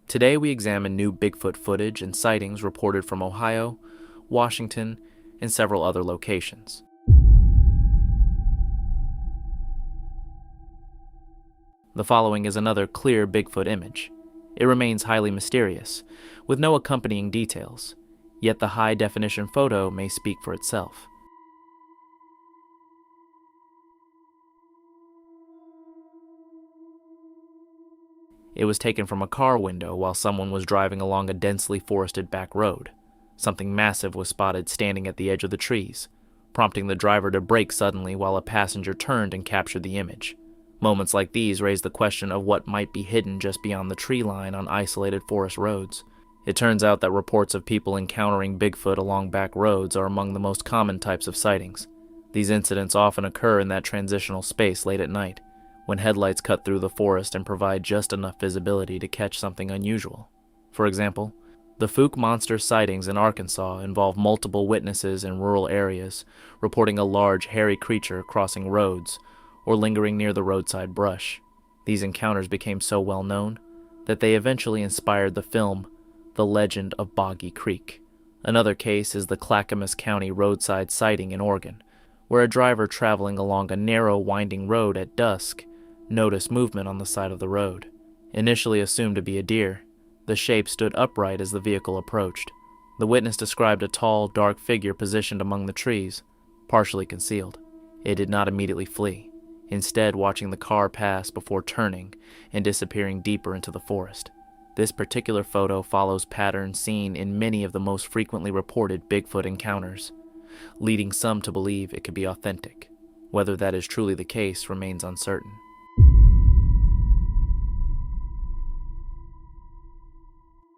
Today we examine new Bigfoot footage and sightings reported from Ohio, Washington, and several other locations. The following is another clear Bigfoot image. It remains highly mysterious, with no accompanying details, yet the high-definition photo may speak for itself. It was taken from a car window while someone was driving along a densely forested back road. Something massive was spotted standing at the edge of the trees, prompting the driver to brake suddenly while a passenger turned and captured the image. Moments like these raise the question of what might be hidden just beyond the tree line on isolated forest roads. It turns out that reports of people encountering Bigfoot along back roads are among the most common types of sightings. These incidents often occur in that transitional space late at night, when headlights cut through the forest and provide just enough visibility to catch something unusual. For example, the Fook monster sightings in Arkansas involve multiple witnesses in rural areas reporting a large, hairy creature crossing roads or lingering near the roadside brush. These encounters became so well known that they eventually inspired the film The Legend of Boggy Creek. Another case is the Clackamas County roadside sighting in Oregon, where a driver traveling along a narrow, winding road at dusk noticed movement on the side of the road. Initially assumed to be a deer, the shape stood upright as the vehicle approached. The witness described a tall, dark figure positioned among the trees, partially concealed. It did not immediately flee, instead watching the car pass before turning and disappearing deeper into the forest. This particular photo follows patterns seen in many of the most frequently reported Bigfoot encounters, leading some to believe it could be authentic. Whether that is truly the case remains uncertain.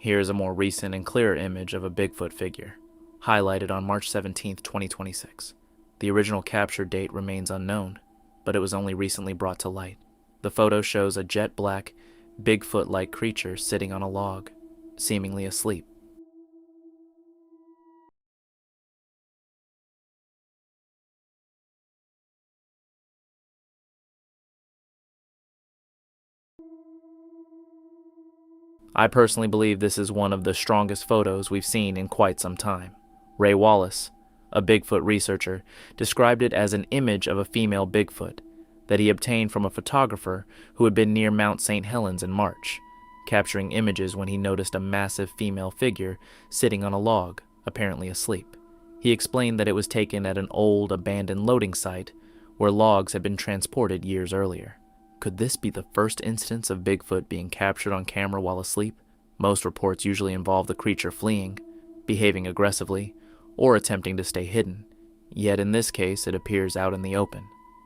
Here is a more recent and clearer image of a Bigfoot figure, highlighted on March 17, 2026. The original capture date remains unknown, but it was only recently brought to light. The photo shows a jet black, Bigfoot-like creature sitting on a log, seemingly asleep. I personally believe this is one of the strongest photos we've seen in quite some time. Ray Wallace, a Bigfoot researcher, described it as an image of a female Bigfoot that he obtained from a photographer who had been near Mount St. Helens in March, capturing images when he noticed a massive female figure sitting on a log, apparently asleep. He explained that it was taken at an old, abandoned loading site where logs had been transported years earlier. Could this be the first instance of Bigfoot being captured on camera while asleep? Most reports usually involve the creature fleeing, behaving aggressively, or attempting to stay hidden. Yet in this case, it appears out in the open,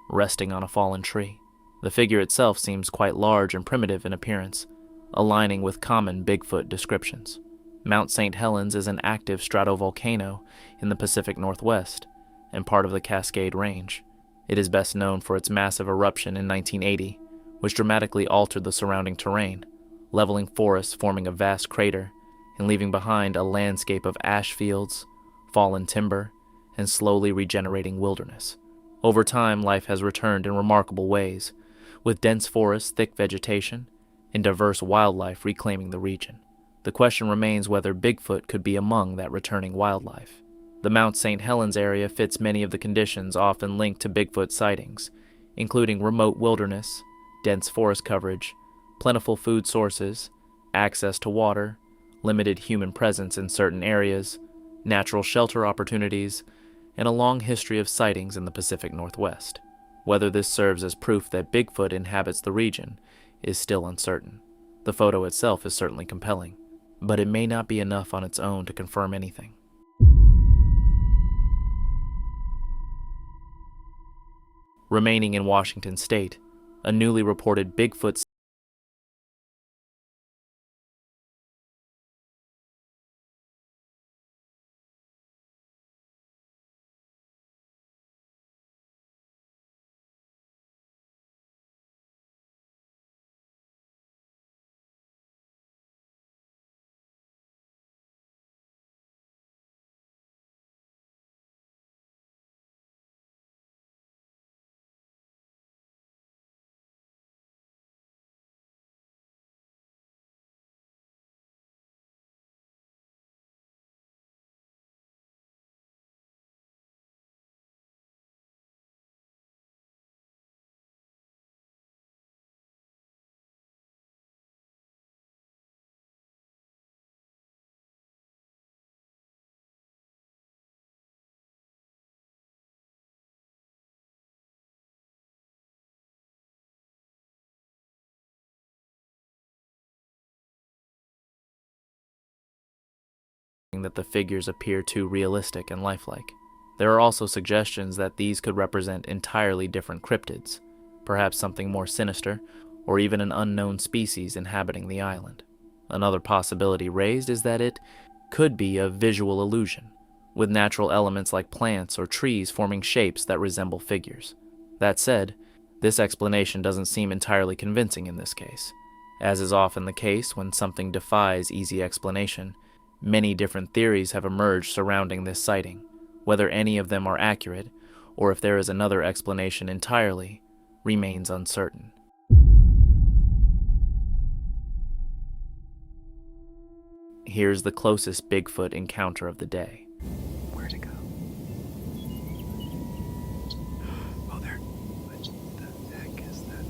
resting on a fallen tree. The figure itself seems quite large and primitive in appearance, aligning with common Bigfoot descriptions. Mount St. Helens is an active stratovolcano in the Pacific Northwest and part of the Cascade Range. It is best known for its massive eruption in 1980, which dramatically altered the surrounding terrain, leveling forests, forming a vast crater, and leaving behind a landscape of ash fields, fallen timber, and slowly regenerating wilderness. Over time, life has returned in remarkable ways, with dense forests, thick vegetation, and diverse wildlife reclaiming the region. The question remains whether Bigfoot could be among that returning wildlife. The Mount St. Helens area fits many of the conditions often linked to Bigfoot sightings, including remote wilderness, dense forest coverage, plentiful food sources, access to water, limited human presence in certain areas, natural shelter opportunities, and a long history of sightings in the Pacific Northwest. Whether this serves as proof that Bigfoot inhabits the region is still uncertain. The photo itself is certainly compelling, but it may not be enough on its own to confirm anything. Remaining in Washington state, a newly reported Bigfoot that the figures appear too realistic and lifelike. There are also suggestions that these could represent entirely different cryptids, perhaps something more sinister, or even an unknown species inhabiting the island. Another possibility raised is that it could be a visual illusion, with natural elements like plants or trees forming shapes that resemble figures. That said, this explanation doesn't seem entirely convincing in this case. As is often the case when something defies easy explanation, many different theories have emerged surrounding this sighting. Whether any of them are accurate, or if there is another explanation entirely, remains uncertain. Here's the closest Bigfoot encounter of the day. Where'd it go? Oh, there. What the heck is that?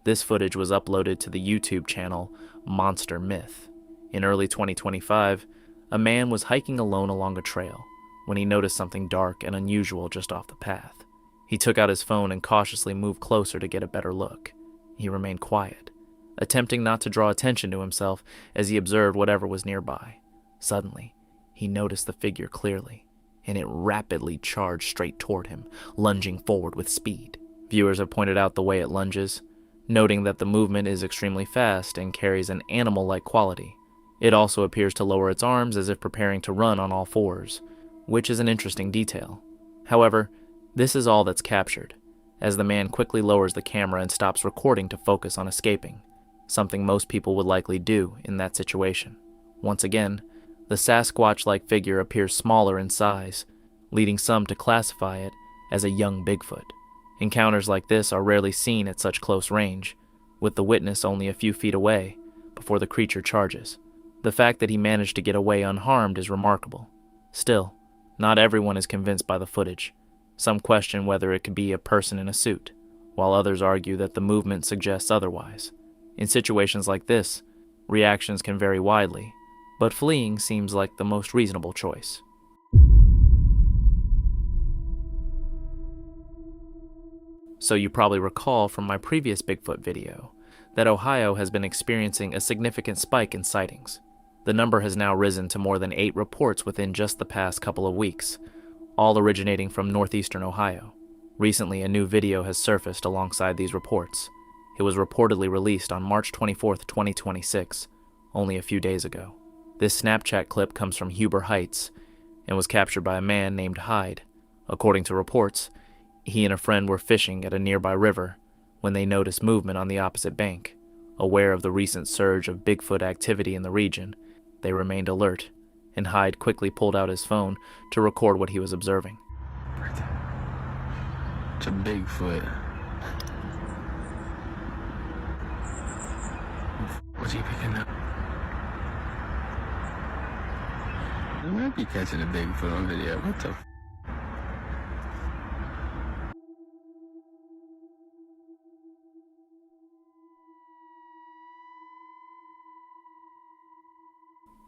This footage was uploaded to the YouTube channel Monster Myth. In early 2025, a man was hiking alone along a trail when he noticed something dark and unusual just off the path. He took out his phone and cautiously moved closer to get a better look. He remained quiet, attempting not to draw attention to himself as he observed whatever was nearby. Suddenly, he noticed the figure clearly, and it rapidly charged straight toward him, lunging forward with speed. Viewers have pointed out the way it lunges, noting that the movement is extremely fast and carries an animal-like quality. It also appears to lower its arms as if preparing to run on all fours, which is an interesting detail. However, this is all that's captured, as the man quickly lowers the camera and stops recording to focus on escaping, something most people would likely do in that situation. Once again, the Sasquatch-like figure appears smaller in size, leading some to classify it as a young Bigfoot. Encounters like this are rarely seen at such close range, with the witness only a few feet away before the creature charges. The fact that he managed to get away unharmed is remarkable. Still, not everyone is convinced by the footage. Some question whether it could be a person in a suit, while others argue that the movement suggests otherwise. In situations like this, reactions can vary widely, but fleeing seems like the most reasonable choice. So you probably recall from my previous Bigfoot video that Ohio has been experiencing a significant spike in sightings. The number has now risen to more than 8 reports within just the past couple of weeks, all originating from northeastern Ohio. Recently, a new video has surfaced alongside these reports. It was reportedly released on March 24, 2026, only a few days ago. This Snapchat clip comes from Huber Heights and was captured by a man named Hyde. According to reports, he and a friend were fishing at a nearby river when they noticed movement on the opposite bank. Aware of the recent surge of Bigfoot activity in the region, they remained alert, and Hyde quickly pulled out his phone to record what he was observing. Right there. It's a Bigfoot. What's he picking up? I might be catching a Bigfoot on video. What the?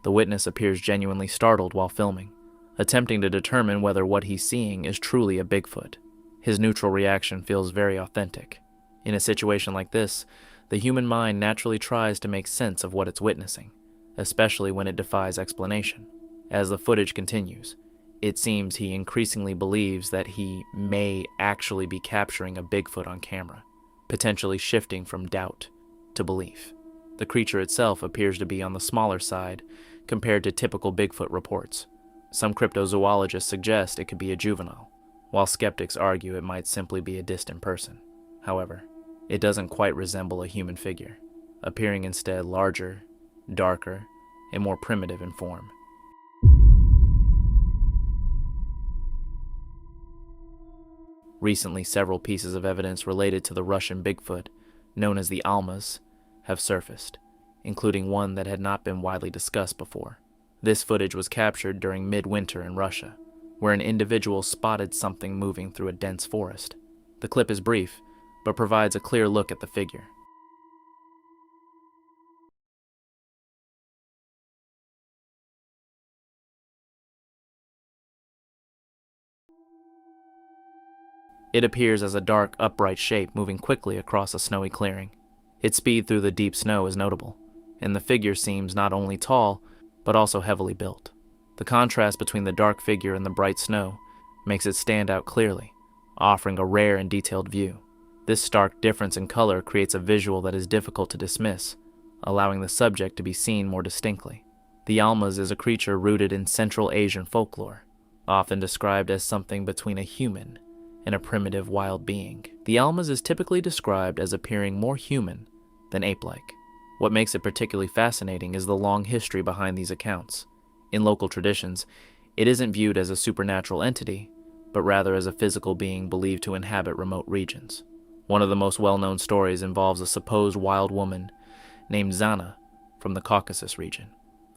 The witness appears genuinely startled while filming, attempting to determine whether what he's seeing is truly a Bigfoot. His neutral reaction feels very authentic. In a situation like this, the human mind naturally tries to make sense of what it's witnessing, especially when it defies explanation. As the footage continues, it seems he increasingly believes that he may actually be capturing a Bigfoot on camera, potentially shifting from doubt to belief. The creature itself appears to be on the smaller side compared to typical Bigfoot reports. Some cryptozoologists suggest it could be a juvenile, while skeptics argue it might simply be a distant person. However, it doesn't quite resemble a human figure, appearing instead larger, darker, and more primitive in form. Recently, several pieces of evidence related to the Russian Bigfoot, known as the Almas, have surfaced, including one that had not been widely discussed before. This footage was captured during midwinter in Russia, where an individual spotted something moving through a dense forest. The clip is brief, but provides a clear look at the figure. It appears as a dark, upright shape moving quickly across a snowy clearing. Its speed through the deep snow is notable, and the figure seems not only tall, but also heavily built. The contrast between the dark figure and the bright snow makes it stand out clearly, offering a rare and detailed view. This stark difference in color creates a visual that is difficult to dismiss, allowing the subject to be seen more distinctly. The Almas is a creature rooted in Central Asian folklore, often described as something between a human and a primitive wild being. The Almas is typically described as appearing more human than ape-like. What makes it particularly fascinating is the long history behind these accounts. In local traditions, it isn't viewed as a supernatural entity, but rather as a physical being believed to inhabit remote regions. One of the most well-known stories involves a supposed wild woman named Zana from the Caucasus region.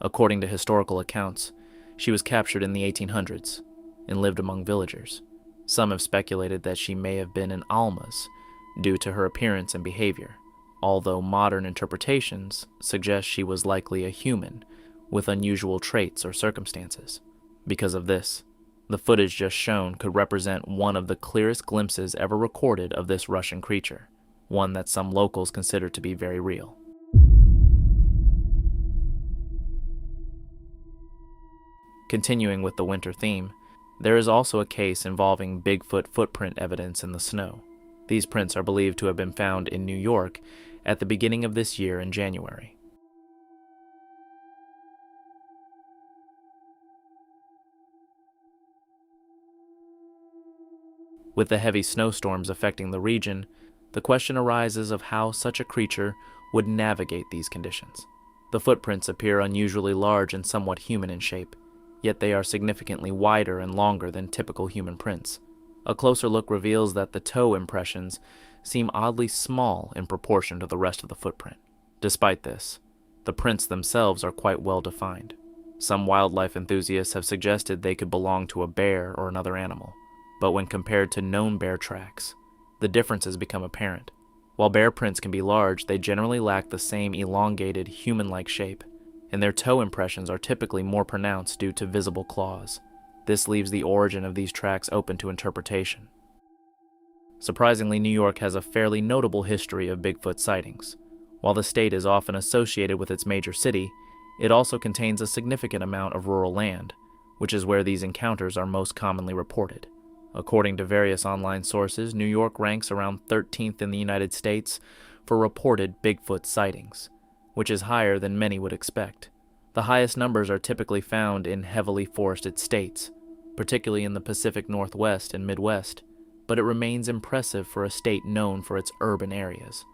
According to historical accounts, she was captured in the 1800s and lived among villagers. Some have speculated that she may have been an Almas due to her appearance and behavior, although modern interpretations suggest she was likely a human with unusual traits or circumstances. Because of this, the footage just shown could represent one of the clearest glimpses ever recorded of this Russian creature, one that some locals consider to be very real. Continuing with the winter theme, there is also a case involving Bigfoot footprint evidence in the snow. These prints are believed to have been found in New York at the beginning of this year in January. With the heavy snowstorms affecting the region, the question arises of how such a creature would navigate these conditions. The footprints appear unusually large and somewhat human in shape, yet they are significantly wider and longer than typical human prints. A closer look reveals that the toe impressions seem oddly small in proportion to the rest of the footprint. Despite this, the prints themselves are quite well defined. Some wildlife enthusiasts have suggested they could belong to a bear or another animal, but when compared to known bear tracks, the differences become apparent. While bear prints can be large, they generally lack the same elongated, human-like shape, and their toe impressions are typically more pronounced due to visible claws. This leaves the origin of these tracks open to interpretation. Surprisingly, New York has a fairly notable history of Bigfoot sightings. While the state is often associated with its major city, it also contains a significant amount of rural land, which is where these encounters are most commonly reported. According to various online sources, New York ranks around 13th in the United States for reported Bigfoot sightings, which is higher than many would expect. The highest numbers are typically found in heavily forested states, particularly in the Pacific Northwest and Midwest, but it remains impressive for a state known for its urban areas.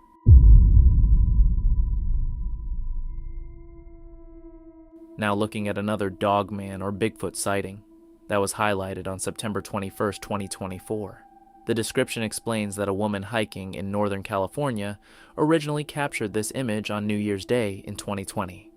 Now looking at another dogman or Bigfoot sighting that was highlighted on September 21, 2024. The description explains that a woman hiking in Northern California originally captured this image on New Year's Day in 2020.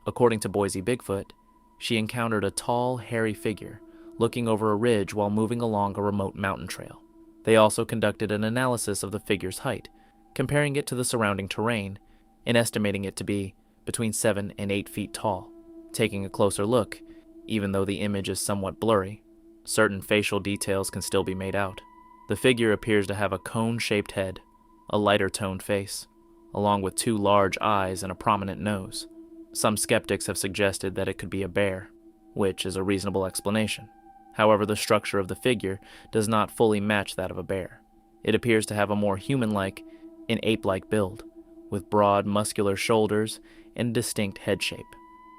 According to Boise Bigfoot, she encountered a tall, hairy figure looking over a ridge while moving along a remote mountain trail. They also conducted an analysis of the figure's height, comparing it to the surrounding terrain and estimating it to be between 7 and 8 feet tall. Taking a closer look, even though the image is somewhat blurry, certain facial details can still be made out. The figure appears to have a cone-shaped head, a lighter-toned face, along with 2 large eyes and a prominent nose. Some skeptics have suggested that it could be a bear, which is a reasonable explanation. However, the structure of the figure does not fully match that of a bear. It appears to have a more human-like and ape-like build, with broad, muscular shoulders and distinct head shape.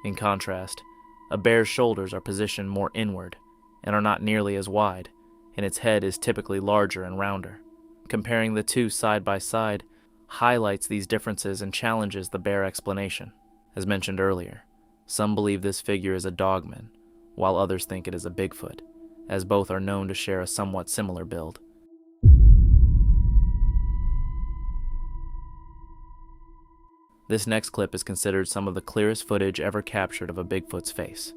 In contrast, a bear's shoulders are positioned more inward and are not nearly as wide, and its head is typically larger and rounder. Comparing the two side by side highlights these differences and challenges the bear explanation. As mentioned earlier, some believe this figure is a dogman, while others think it is a Bigfoot, as both are known to share a somewhat similar build. This next clip is considered some of the clearest footage ever captured of a Bigfoot's face.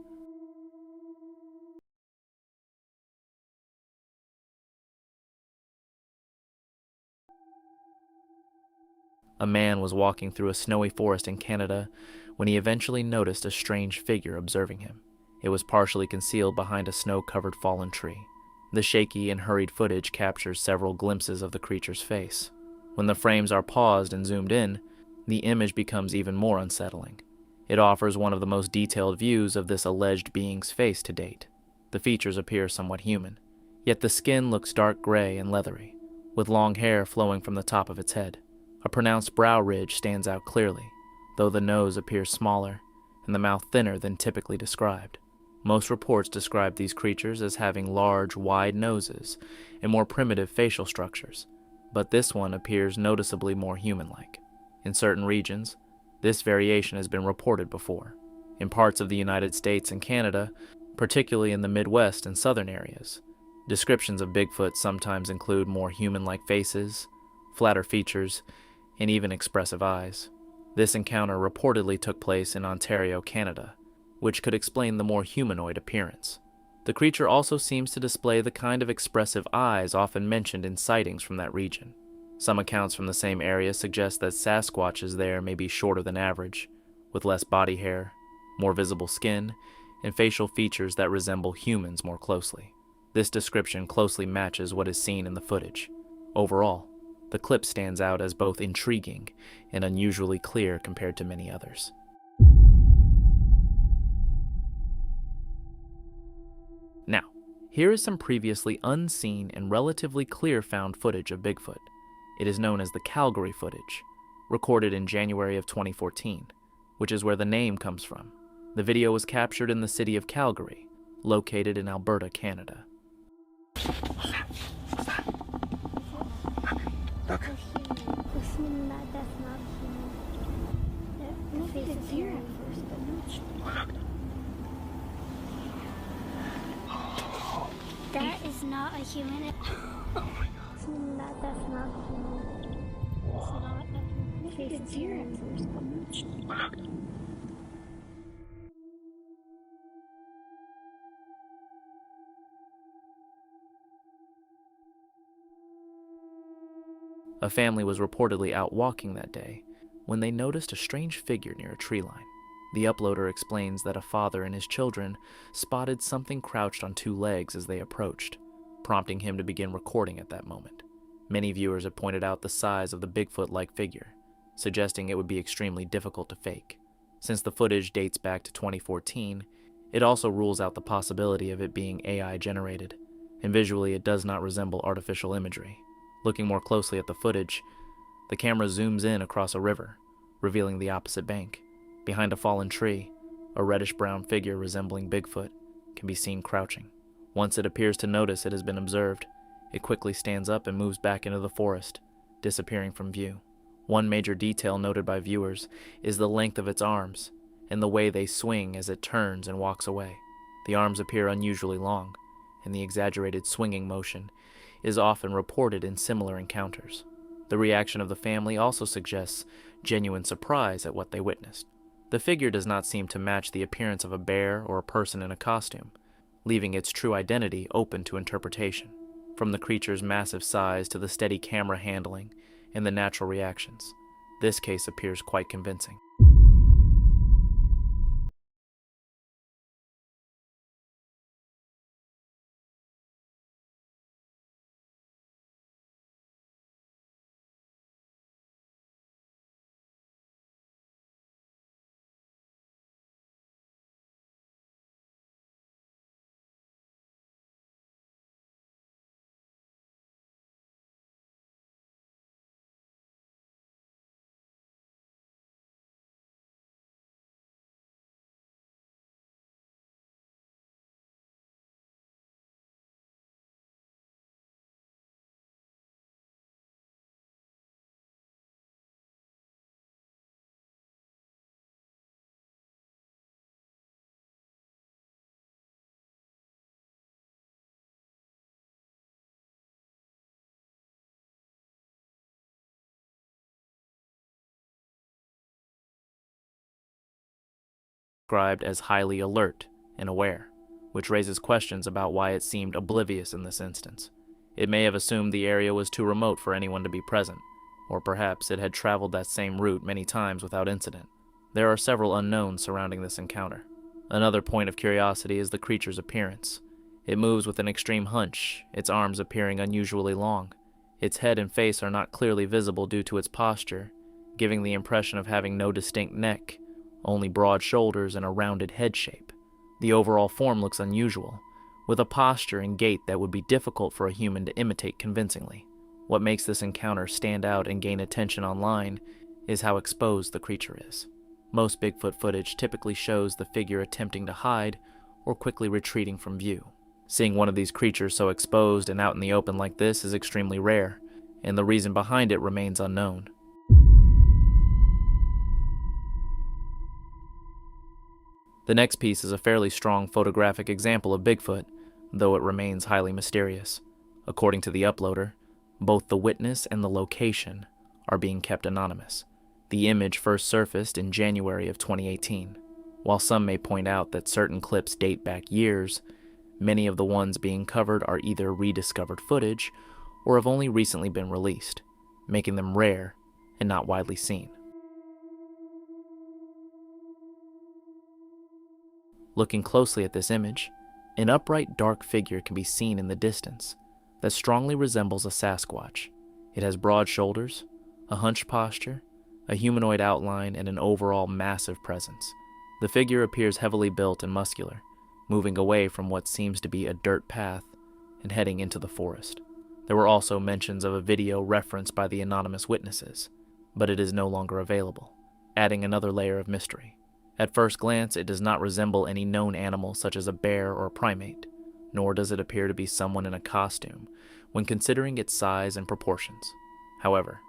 A man was walking through a snowy forest in Canada when he eventually noticed a strange figure observing him. It was partially concealed behind a snow-covered fallen tree. The shaky and hurried footage captures several glimpses of the creature's face. When the frames are paused and zoomed in, the image becomes even more unsettling. It offers one of the most detailed views of this alleged being's face to date. The features appear somewhat human, yet the skin looks dark gray and leathery, with long hair flowing from the top of its head. A pronounced brow ridge stands out clearly, though the nose appears smaller and the mouth thinner than typically described. Most reports describe these creatures as having large, wide noses and more primitive facial structures, but this one appears noticeably more human-like. In certain regions, this variation has been reported before. In parts of the United States and Canada, particularly in the Midwest and southern areas, descriptions of Bigfoot sometimes include more human-like faces, flatter features, and even expressive eyes. This encounter reportedly took place in Ontario, Canada, which could explain the more humanoid appearance. The creature also seems to display the kind of expressive eyes often mentioned in sightings from that region. Some accounts from the same area suggest that Sasquatches there may be shorter than average, with less body hair, more visible skin, and facial features that resemble humans more closely. This description closely matches what is seen in the footage. Overall, the clip stands out as both intriguing and unusually clear compared to many others. Now, here is some previously unseen and relatively clear found footage of Bigfoot. It is known as the Calgary footage, recorded in January of 2014, which is where the name comes from. The video was captured in the city of Calgary, located in Alberta, Canada. Look. That's not human. The face is here at first, but no. That is not a human. Oh my god. That's not human. It's not a human. The face is here at first, but no. A family was reportedly out walking that day when they noticed a strange figure near a tree line. The uploader explains that a father and his children spotted something crouched on two legs as they approached, prompting him to begin recording at that moment. Many viewers have pointed out the size of the Bigfoot-like figure, suggesting it would be extremely difficult to fake. Since the footage dates back to 2014, it also rules out the possibility of it being AI-generated, and visually it does not resemble artificial imagery. Looking more closely at the footage, the camera zooms in across a river, revealing the opposite bank. Behind a fallen tree, a reddish-brown figure resembling Bigfoot can be seen crouching. Once it appears to notice it has been observed, it quickly stands up and moves back into the forest, disappearing from view. One major detail noted by viewers is the length of its arms and the way they swing as it turns and walks away. The arms appear unusually long, and the exaggerated swinging motion is often reported in similar encounters. The reaction of the family also suggests genuine surprise at what they witnessed. The figure does not seem to match the appearance of a bear or a person in a costume, leaving its true identity open to interpretation. From the creature's massive size to the steady camera handling and the natural reactions, this case appears quite convincing. Described as highly alert and aware, which raises questions about why it seemed oblivious in this instance. It may have assumed the area was too remote for anyone to be present, or perhaps it had traveled that same route many times without incident. There are several unknowns surrounding this encounter. Another point of curiosity is the creature's appearance. It moves with an extreme hunch, its arms appearing unusually long. Its head and face are not clearly visible due to its posture, giving the impression of having no distinct neck, only broad shoulders and a rounded head shape. The overall form looks unusual, with a posture and gait that would be difficult for a human to imitate convincingly. What makes this encounter stand out and gain attention online is how exposed the creature is. Most Bigfoot footage typically shows the figure attempting to hide or quickly retreating from view. Seeing one of these creatures so exposed and out in the open like this is extremely rare, and the reason behind it remains unknown. The next piece is a fairly strong photographic example of Bigfoot, though it remains highly mysterious. According to the uploader, both the witness and the location are being kept anonymous. The image first surfaced in January of 2018. While some may point out that certain clips date back years, many of the ones being covered are either rediscovered footage or have only recently been released, making them rare and not widely seen. Looking closely at this image, an upright dark figure can be seen in the distance that strongly resembles a Sasquatch. It has broad shoulders, a hunched posture, a humanoid outline, and an overall massive presence. The figure appears heavily built and muscular, moving away from what seems to be a dirt path and heading into the forest. There were also mentions of a video referenced by the anonymous witnesses, but it is no longer available, adding another layer of mystery. At first glance, it does not resemble any known animal such as a bear or a primate, nor does it appear to be someone in a costume when considering its size and proportions. However,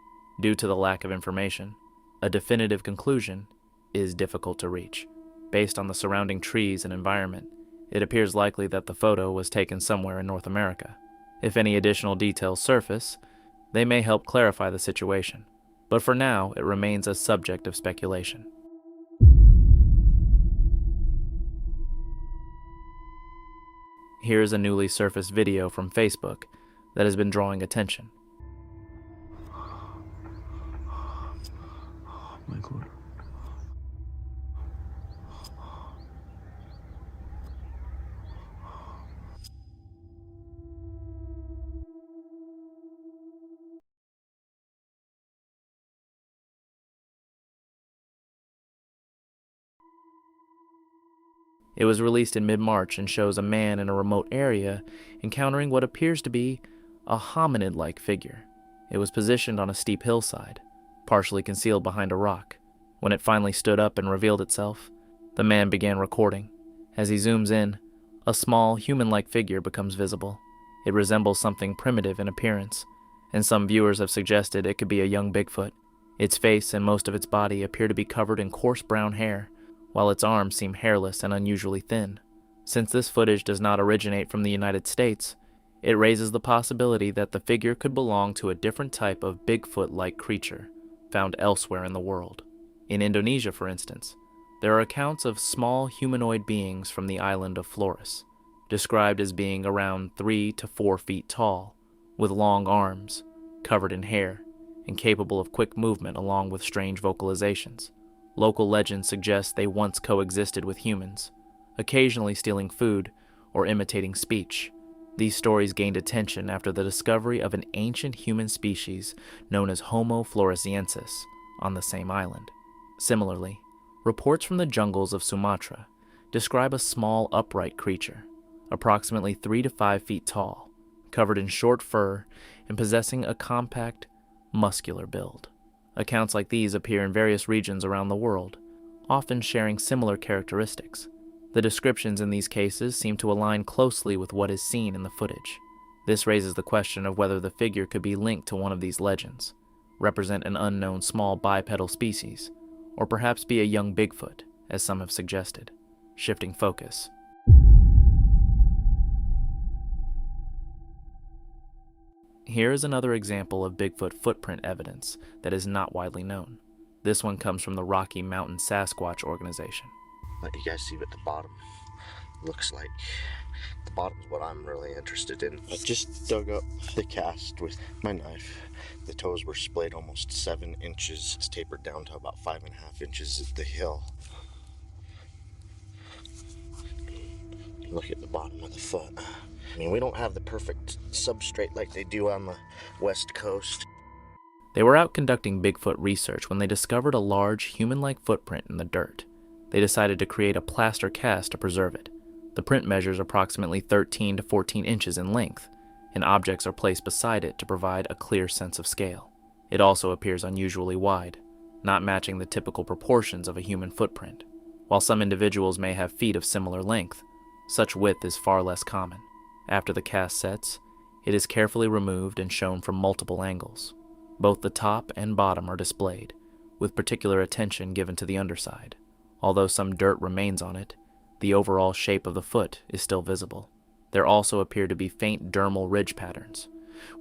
due to the lack of information, a definitive conclusion is difficult to reach. Based on the surrounding trees and environment, it appears likely that the photo was taken somewhere in North America. If any additional details surface, they may help clarify the situation, but for now, it remains a subject of speculation. Here is a newly surfaced video from Facebook that has been drawing attention. Oh my God. It was released in mid-March and shows a man in a remote area encountering what appears to be a hominid-like figure. It was positioned on a steep hillside, partially concealed behind a rock. When it finally stood up and revealed itself, the man began recording. As he zooms in, a small, human-like figure becomes visible. It resembles something primitive in appearance, and some viewers have suggested it could be a young Bigfoot. Its face and most of its body appear to be covered in coarse brown hair, while its arms seem hairless and unusually thin. Since this footage does not originate from the United States, it raises the possibility that the figure could belong to a different type of Bigfoot-like creature found elsewhere in the world. In Indonesia, for instance, there are accounts of small humanoid beings from the island of Flores, described as being around 3 to 4 feet tall, with long arms, covered in hair, and capable of quick movement along with strange vocalizations. Local legends suggest they once coexisted with humans, occasionally stealing food or imitating speech. These stories gained attention after the discovery of an ancient human species known as Homo floresiensis on the same island. Similarly, reports from the jungles of Sumatra describe a small upright creature, approximately 3 to 5 feet tall, covered in short fur and possessing a compact, muscular build. Accounts like these appear in various regions around the world, often sharing similar characteristics. The descriptions in these cases seem to align closely with what is seen in the footage. This raises the question of whether the figure could be linked to one of these legends, represent an unknown small bipedal species, or perhaps be a young Bigfoot, as some have suggested. Shifting focus. Here is another example of Bigfoot footprint evidence that is not widely known. This one comes from the Rocky Mountain Sasquatch organization. Let you guys see what the bottom looks like. The bottom is what I'm really interested in. I just dug up the cast with my knife. The toes were splayed almost 7 inches. It's tapered down to about 5.5 inches at the heel. Look at the bottom of the foot. I mean, we don't have the perfect substrate like they do on the West Coast. They were out conducting Bigfoot research when they discovered a large human-like footprint in the dirt. They decided to create a plaster cast to preserve it. The print measures approximately 13 to 14 inches in length, and objects are placed beside it to provide a clear sense of scale. It also appears unusually wide, not matching the typical proportions of a human footprint. While some individuals may have feet of similar length, such width is far less common. After the cast sets, it is carefully removed and shown from multiple angles. Both the top and bottom are displayed, with particular attention given to the underside. Although some dirt remains on it, the overall shape of the foot is still visible. There also appear to be faint dermal ridge patterns,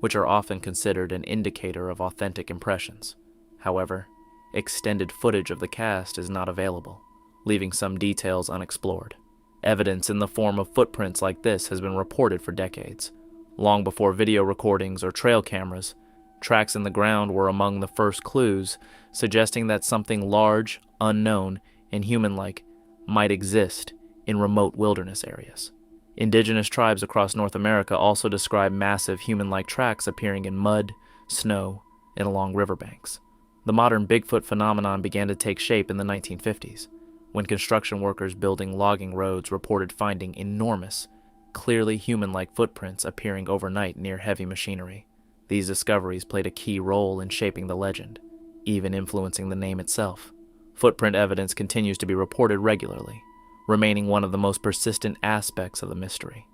which are often considered an indicator of authentic impressions. However, extended footage of the cast is not available, leaving some details unexplored. Evidence in the form of footprints like this has been reported for decades. Long before video recordings or trail cameras, tracks in the ground were among the first clues, suggesting that something large, unknown, and human-like might exist in remote wilderness areas. Indigenous tribes across North America also describe massive human-like tracks appearing in mud, snow, and along riverbanks. The modern Bigfoot phenomenon began to take shape in the 1950s, when construction workers building logging roads reported finding enormous, clearly human-like footprints appearing overnight near heavy machinery. These discoveries played a key role in shaping the legend, even influencing the name itself. Footprint evidence continues to be reported regularly, remaining one of the most persistent aspects of the mystery.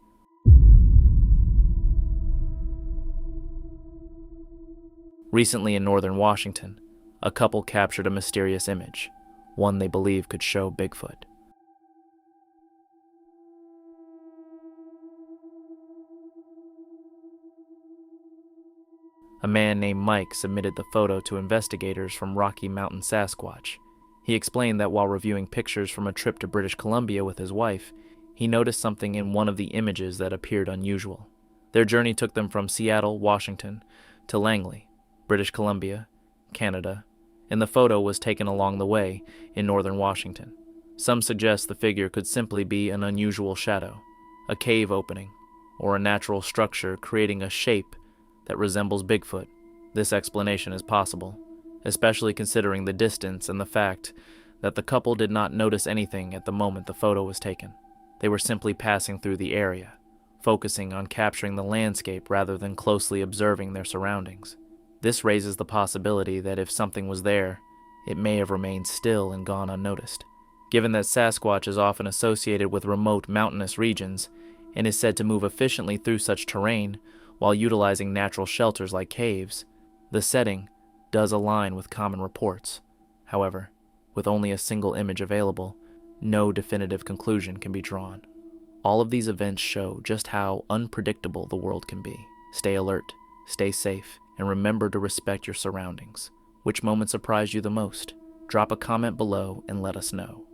Recently in northern Washington, a couple captured a mysterious image, one they believe could show Bigfoot. A man named Mike submitted the photo to investigators from Rocky Mountain, Sasquatch. He explained that while reviewing pictures from a trip to British Columbia with his wife, he noticed something in one of the images that appeared unusual. Their journey took them from Seattle, Washington, to Langley, British Columbia, Canada, and the photo was taken along the way in northern Washington. Some suggest the figure could simply be an unusual shadow, a cave opening, or a natural structure creating a shape that resembles Bigfoot. This explanation is possible, especially considering the distance and the fact that the couple did not notice anything at the moment the photo was taken. They were simply passing through the area, focusing on capturing the landscape rather than closely observing their surroundings. This raises the possibility that if something was there, it may have remained still and gone unnoticed. Given that Sasquatch is often associated with remote mountainous regions and is said to move efficiently through such terrain while utilizing natural shelters like caves, the setting does align with common reports. However, with only a single image available, no definitive conclusion can be drawn. All of these events show just how unpredictable the world can be. Stay alert, stay safe, and remember to respect your surroundings. Which moment surprised you the most? Drop a comment below and let us know.